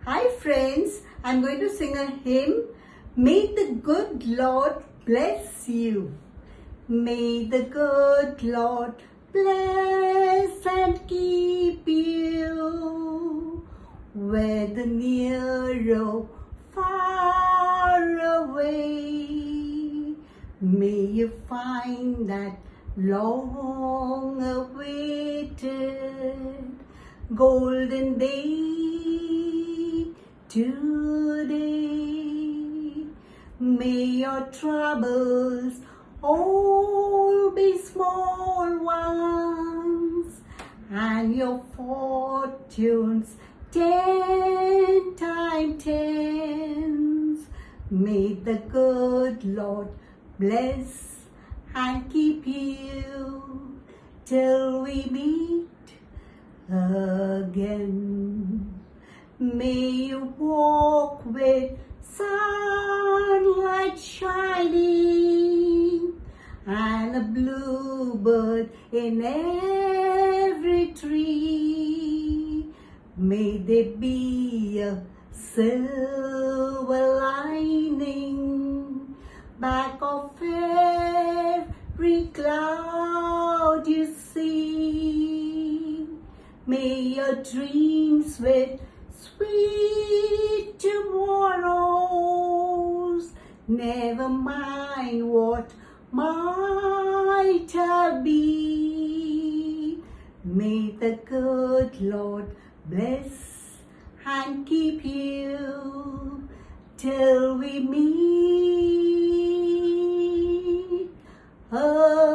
Hi friends, I'm going to sing a hymn. May the good Lord bless you. May the good Lord bless and keep you. Whether near or far away, may you find that long awaited golden day today. May your troubles all be small ones, and your fortunes 10 times 10. May the good Lord bless and keep you till we meet again. May you walk with sunlight shining and a bluebird in every tree. May there be a silver lining back of every cloud you see. May your dreams with sweet tomorrows never mind what might have been. May the good Lord bless and keep you till we meet again.